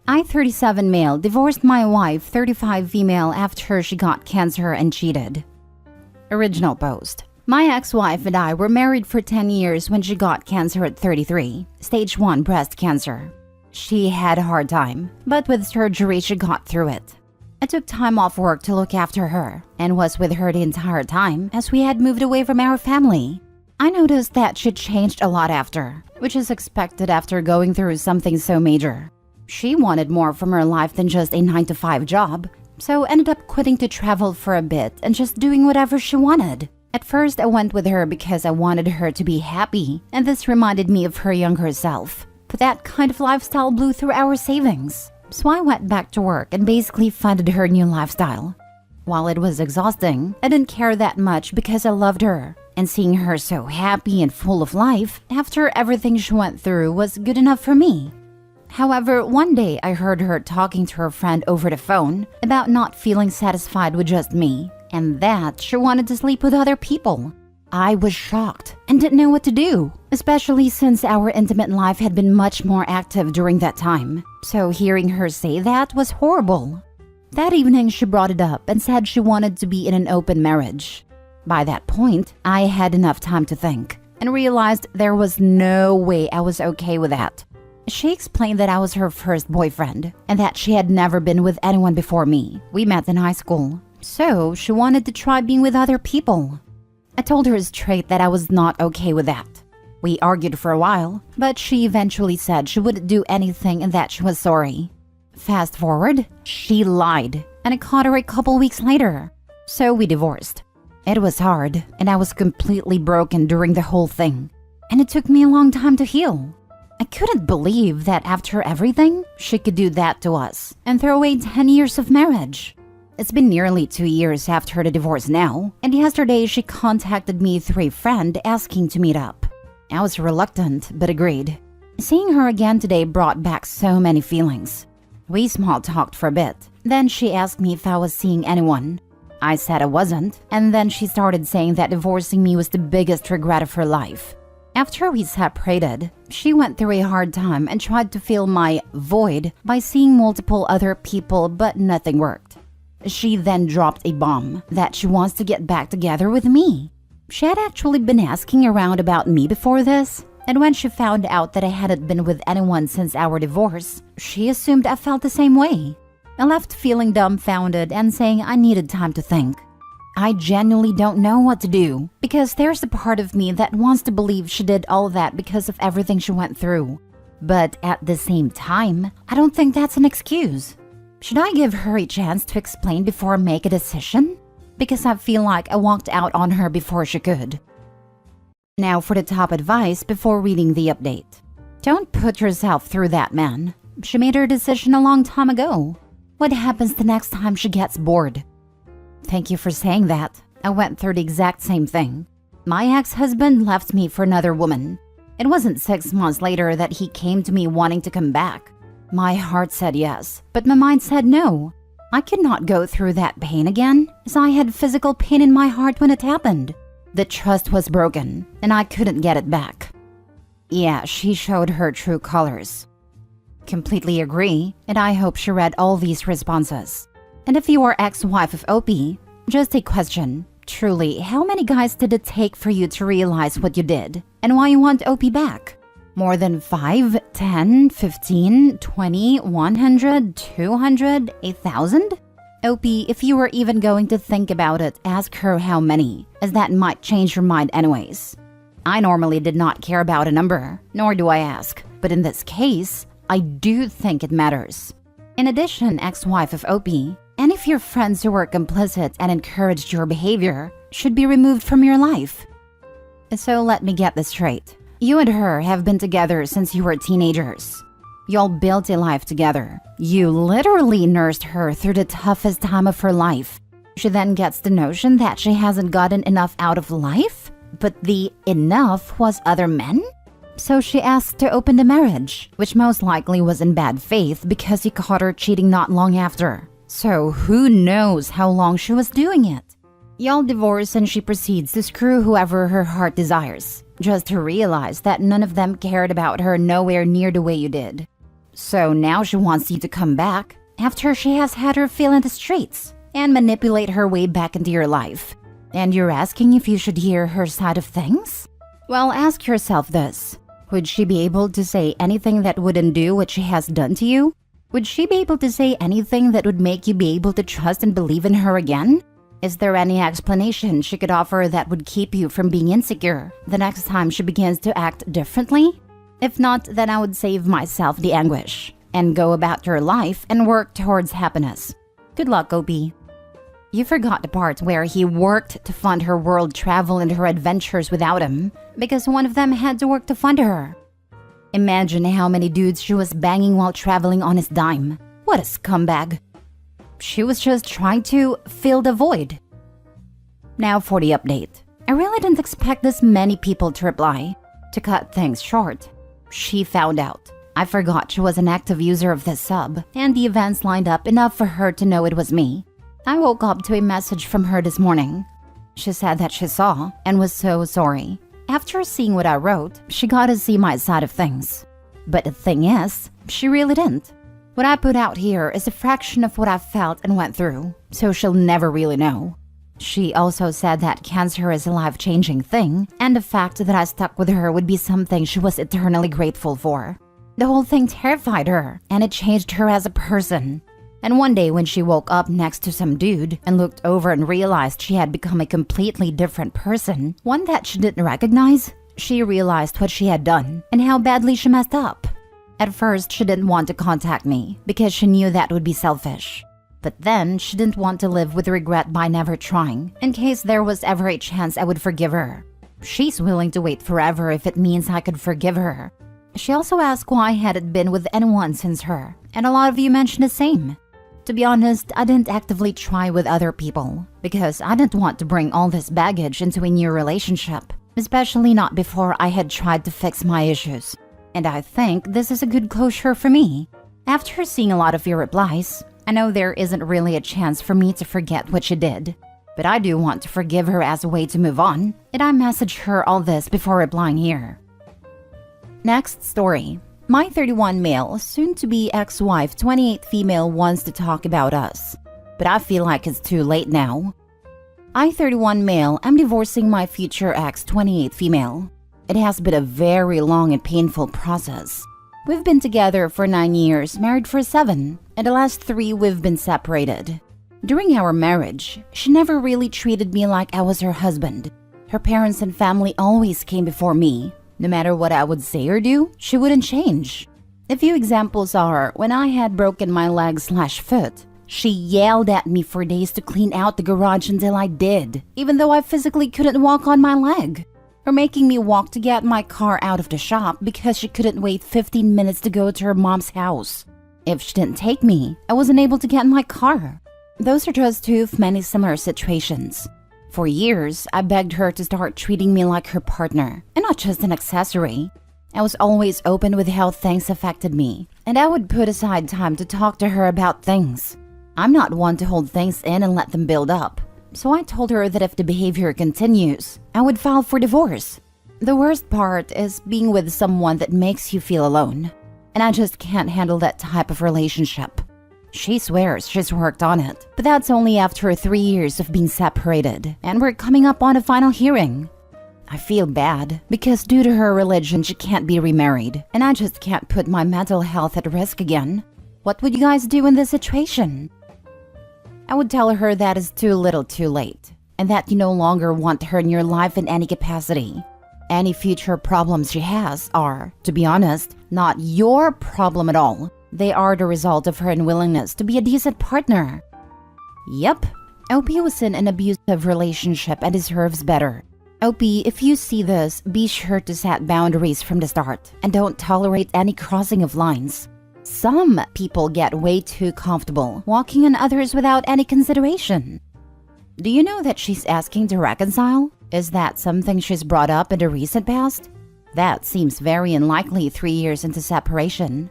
I, 37 male, divorced my wife, 35 female, after she got cancer and cheated. Original post. My ex-wife and I were married for 10 years when she got cancer at 33, stage 1 breast cancer. She had a hard time, but with surgery she got through it. I took time off work to look after her and was with her the entire time as we had moved away from our family. I noticed that she changed a lot after, which is expected after going through something so major. She wanted more from her life than just a 9-to-5 job, so ended up quitting to travel for a bit and just doing whatever she wanted. At first, I went with her because I wanted her to be happy, and this reminded me of her younger self. But that kind of lifestyle blew through our savings. So I went back to work and basically funded her new lifestyle. While it was exhausting, I didn't care that much because I loved her. And seeing her so happy and full of life after everything she went through was good enough for me. However, one day I heard her talking to her friend over the phone about not feeling satisfied with just me, and that she wanted to sleep with other people. I was shocked and didn't know what to do, especially since our intimate life had been much more active during that time. So hearing her say that was horrible. That evening she brought it up and said she wanted to be in an open marriage. By that point, I had enough time to think and realized there was no way I was okay with that. She explained that I was her first boyfriend and that she had never been with anyone before me. We met in high school, so she wanted to try being with other people. I told her straight that I was not okay with that. We argued for a while, but she eventually said she wouldn't do anything and that she was sorry. Fast forward, she lied, and I caught her a couple weeks later. So we divorced. It was hard, and I was completely broken during the whole thing, and it took me a long time to heal. I couldn't believe that after everything, she could do that to us and throw away 10 years of marriage. It's been nearly 2 years after the divorce now, and yesterday she contacted me through a friend asking to meet up. I was reluctant, but agreed. Seeing her again today brought back so many feelings. We small talked for a bit, then she asked me if I was seeing anyone. I said I wasn't, and then she started saying that divorcing me was the biggest regret of her life. After we separated, she went through a hard time and tried to fill my void by seeing multiple other people, but nothing worked. She then dropped a bomb that she wants to get back together with me. She had actually been asking around about me before this, and when she found out that I hadn't been with anyone since our divorce, she assumed I felt the same way. I left feeling dumbfounded and saying I needed time to think. I genuinely don't know what to do, because there's a part of me that wants to believe she did all that because of everything she went through. But at the same time, I don't think that's an excuse. Should I give her a chance to explain before I make a decision? Because I feel like I walked out on her before she could. Now for the top advice before reading the update. Don't put yourself through that, man. She made her decision a long time ago. What happens the next time she gets bored? Thank you for saying that. I went through the exact same thing. My ex-husband left me for another woman. It wasn't 6 months later that he came to me wanting to come back. My heart said yes, but my mind said no. I could not go through that pain again, as I had physical pain in my heart when it happened. The trust was broken, and I couldn't get it back. Yeah, she showed her true colors. Completely agree, and I hope she read all these responses. And if you are ex-wife of Opie, just a question. Truly, how many guys did it take for you to realize what you did and why you want Opie back? More than 5, 10, 15, 20, 100, 200, 1,000? Opie, if you were even going to think about it, ask her how many, as that might change your mind anyways. I normally did not care about a number, nor do I ask, but in this case, I do think it matters. In addition, ex-wife of Opie, and if your friends who were complicit and encouraged your behavior should be removed from your life. So let me get this straight. You and her have been together since you were teenagers. Y'all built a life together. You literally nursed her through the toughest time of her life. She then gets the notion that she hasn't gotten enough out of life? But the enough was other men? So she asked to open the marriage, which most likely was in bad faith because he caught her cheating not long after. So who knows how long she was doing it? Y'all divorce and she proceeds to screw whoever her heart desires, just to realize that none of them cared about her nowhere near the way you did. So now she wants you to come back after she has had her fill in the streets and manipulate her way back into your life. And you're asking if you should hear her side of things? Well, ask yourself this. Would she be able to say anything that would undo what she has done to you? Would she be able to say anything that would make you be able to trust and believe in her again? Is there any explanation she could offer that would keep you from being insecure the next time she begins to act differently? If not, then I would save myself the anguish and go about your life and work towards happiness. Good luck, Opie. You forgot the part where he worked to fund her world travel and her adventures without him because one of them had to work to fund her. Imagine how many dudes she was banging while traveling on his dime. What a scumbag. She was just trying to fill the void. Now for the update. I really didn't expect this many people to reply. To cut things short, she found out. I forgot she was an active user of this sub, and the events lined up enough for her to know it was me. I woke up to a message from her this morning. She said that she saw and was so sorry. After seeing what I wrote, she got to see my side of things. But the thing is, she really didn't. What I put out here is a fraction of what I felt and went through, so she'll never really know. She also said that cancer is a life-changing thing, and the fact that I stuck with her would be something she was eternally grateful for. The whole thing terrified her, and it changed her as a person. And one day when she woke up next to some dude and looked over and realized she had become a completely different person, one that she didn't recognize, she realized what she had done and how badly she messed up. At first, she didn't want to contact me because she knew that would be selfish. But then, she didn't want to live with regret by never trying, in case there was ever a chance I would forgive her. She's willing to wait forever if it means I could forgive her. She also asked why I hadn't been with anyone since her, and a lot of you mentioned the same. To be honest, I didn't actively try with other people because I didn't want to bring all this baggage into a new relationship, especially not before I had tried to fix my issues. And I think this is a good closure for me. After seeing a lot of your replies, I know there isn't really a chance for me to forget what she did, but I do want to forgive her as a way to move on, and I messaged her all this before replying here. Next story. My 31 male, soon-to-be ex-wife 28 female wants to talk about us, but I feel like it's too late now. I 31 male am divorcing my future ex 28 female. It has been a very long and painful process. We've been together for 9 years, married for 7, and the last 3 we've been separated. During our marriage, she never really treated me like I was her husband. Her parents and family always came before me. No matter what I would say or do, she wouldn't change. A few examples are, when I had broken my leg/foot, she yelled at me for days to clean out the garage until I did, even though I physically couldn't walk on my leg. Or making me walk to get my car out of the shop because she couldn't wait 15 minutes to go to her mom's house. If she didn't take me, I wasn't able to get in my car. Those are just 2 of many similar situations. For years, I begged her to start treating me like her partner, and not just an accessory. I was always open with how things affected me, and I would put aside time to talk to her about things. I'm not one to hold things in and let them build up, so I told her that if the behavior continues, I would file for divorce. The worst part is being with someone that makes you feel alone, and I just can't handle that type of relationship. She swears she's worked on it, but that's only after 3 years of being separated, and we're coming up on a final hearing. I feel bad, because due to her religion she can't be remarried, and I just can't put my mental health at risk again. What would you guys do in this situation? I would tell her that it's too little too late, and that you no longer want her in your life in any capacity. Any future problems she has are, to be honest, not your problem at all. They are the result of her unwillingness to be a decent partner. Yep, OP was in an abusive relationship and deserves better. OP, if you see this, be sure to set boundaries from the start and don't tolerate any crossing of lines. Some people get way too comfortable walking on others without any consideration. Do you know that she's asking to reconcile? Is that something she's brought up in the recent past? That seems very unlikely 3 years into separation.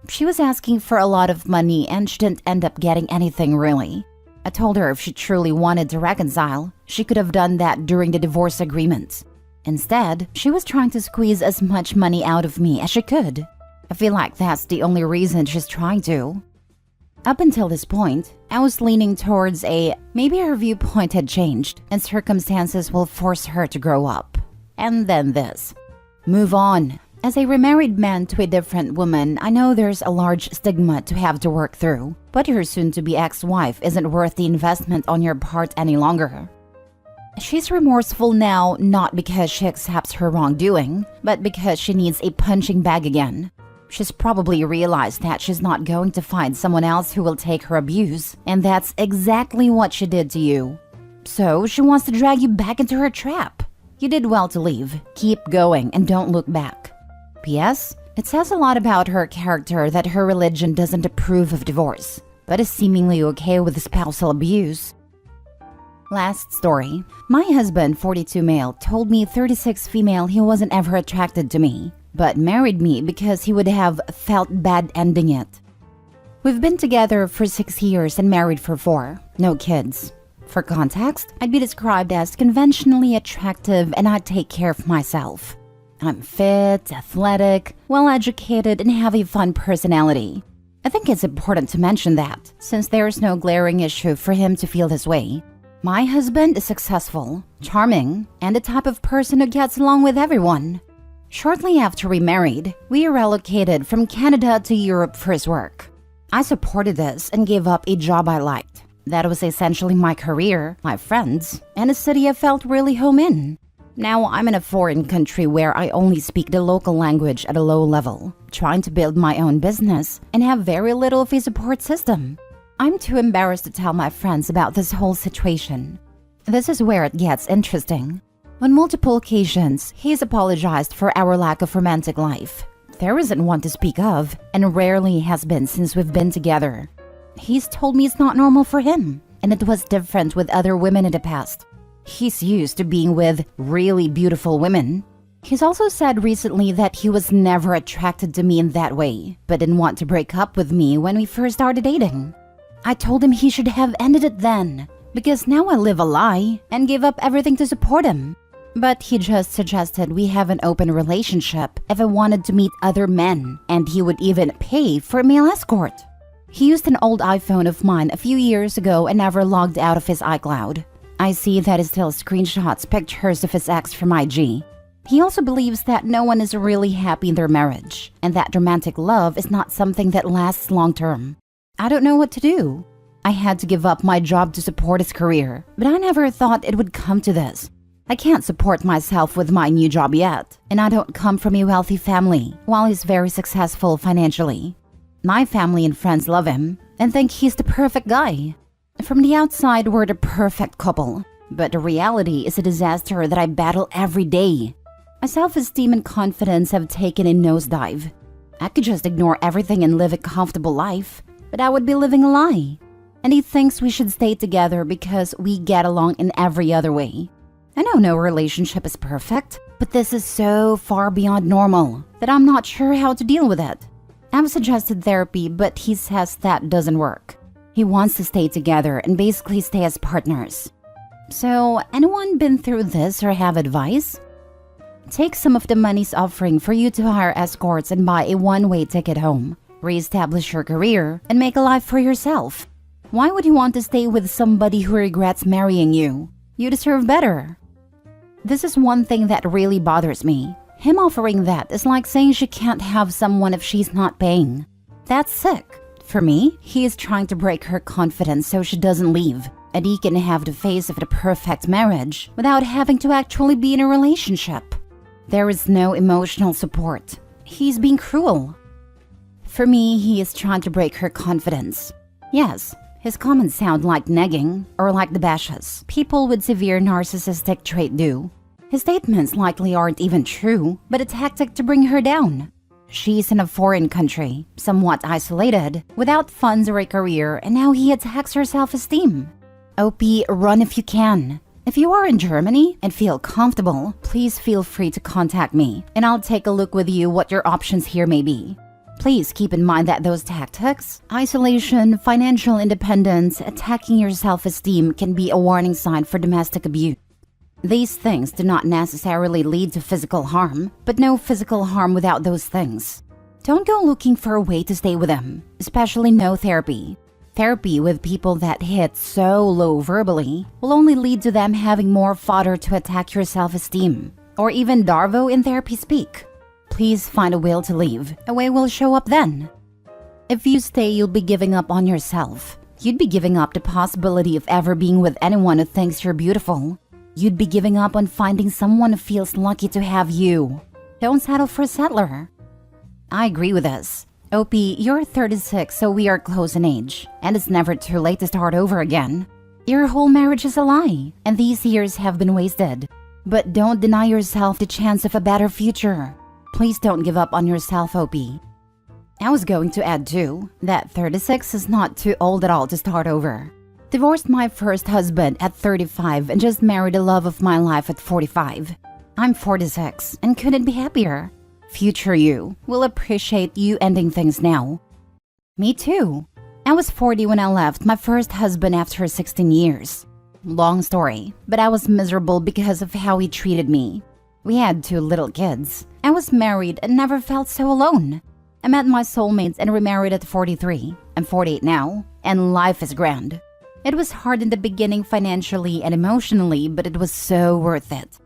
She was asking for a lot of money and she didn't end up getting anything really. I told her if she truly wanted to reconcile, she could have done that during the divorce agreement. Instead, she was trying to squeeze as much money out of me as she could. I feel like that's the only reason she's trying to. Up until this point, I was leaning towards maybe her viewpoint had changed and circumstances will force her to grow up. And then this. Move on. As a remarried man to a different woman, I know there's a large stigma to have to work through, but your soon-to-be ex-wife isn't worth the investment on your part any longer. She's remorseful now not because she accepts her wrongdoing, but because she needs a punching bag again. She's probably realized that she's not going to find someone else who will take her abuse, and that's exactly what she did to you. So she wants to drag you back into her trap. You did well to leave. Keep going and don't look back. P.S. It says a lot about her character that her religion doesn't approve of divorce, but is seemingly okay with spousal abuse. Last story. My husband, 42 male, told me 36 female he wasn't ever attracted to me, but married me because he would have felt bad ending it. We've been together for 6 years and married for 4. No kids. For context, I'd be described as conventionally attractive and I'd take care of myself. I'm fit, athletic, well-educated, and have a fun personality. I think it's important to mention that, since there's no glaring issue for him to feel this way. My husband is successful, charming, and the type of person who gets along with everyone. Shortly after we married, we relocated from Canada to Europe for his work. I supported this and gave up a job I liked. That was essentially my career, my friends, and a city I felt really home in. Now I'm in a foreign country where I only speak the local language at a low level, trying to build my own business and have very little of a support system. I'm too embarrassed to tell my friends about this whole situation. This is where it gets interesting. On multiple occasions, he's apologized for our lack of romantic life. There isn't one to speak of, and rarely has been since we've been together. He's told me it's not normal for him, and it was different with other women in the past. He's used to being with really beautiful women. He's also said recently that he was never attracted to me in that way, but didn't want to break up with me when we first started dating. I told him he should have ended it then, because now I live a lie and give up everything to support him. But he just suggested we have an open relationship if I wanted to meet other men, and he would even pay for a male escort. He used an old iPhone of mine a few years ago and never logged out of his iCloud. I see that he still screenshots pictures of his ex from IG. He also believes that no one is really happy in their marriage, and that romantic love is not something that lasts long term. I don't know what to do. I had to give up my job to support his career, but I never thought it would come to this. I can't support myself with my new job yet, and I don't come from a wealthy family, while he's very successful financially. My family and friends love him and think he's the perfect guy. From the outside, we're the perfect couple, but the reality is a disaster that I battle every day. My self-esteem and confidence have taken a nosedive. I could just ignore everything and live a comfortable life, but I would be living a lie. And he thinks we should stay together because we get along in every other way. I know no relationship is perfect, but this is so far beyond normal that I'm not sure how to deal with it. I've suggested therapy, but he says that doesn't work. He wants to stay together and basically stay as partners. So, anyone been through this or have advice? Take some of the money's offering for you to hire escorts and buy a one-way ticket home. Re-establish your career and make a life for yourself. Why would you want to stay with somebody who regrets marrying you? You deserve better. This is one thing that really bothers me. Him offering that is like saying she can't have someone if she's not paying. That's sick. For me, he is trying to break her confidence so she doesn't leave, and he can have the face of the perfect marriage without having to actually be in a relationship. There is no emotional support. He's being cruel. For me, he is trying to break her confidence. Yes, his comments sound like negging, or like the bashes people with severe narcissistic trait do. His statements likely aren't even true, but a tactic to bring her down. She's in a foreign country, somewhat isolated, without funds or a career, and now he attacks her self-esteem. OP, run if you can. If you are in Germany and feel comfortable, please feel free to contact me, and I'll take a look with you what your options here may be. Please keep in mind that those tactics, isolation, financial independence, attacking your self-esteem can be a warning sign for domestic abuse. These things do not necessarily lead to physical harm, but no physical harm without those things. Don't go looking for a way to stay with them, especially no therapy. Therapy with people that hit so low verbally will only lead to them having more fodder to attack your self-esteem, or even Darvo in therapy speak. Please find a will to leave. A way will show up then. If you stay, you'll be giving up on yourself. You'd be giving up the possibility of ever being with anyone who thinks you're beautiful. You'd be giving up on finding someone who feels lucky to have you. Don't settle for a settler. I agree with this. Opie, you're 36, so we are close in age, and it's never too late to start over again. Your whole marriage is a lie, and these years have been wasted. But don't deny yourself the chance of a better future. Please don't give up on yourself, Opie. I was going to add too, that 36 is not too old at all to start over. Divorced my first husband at 35 and just married the love of my life at 45. I'm 46 and couldn't be happier. Future you will appreciate you ending things now. Me too. I was 40 when I left my first husband after 16 years. Long story, but I was miserable because of how he treated me. We had 2 little kids. I was married and never felt so alone. I met my soulmates and remarried at 43. I'm 48 now, and life is grand. It was hard in the beginning financially and emotionally, but it was so worth it.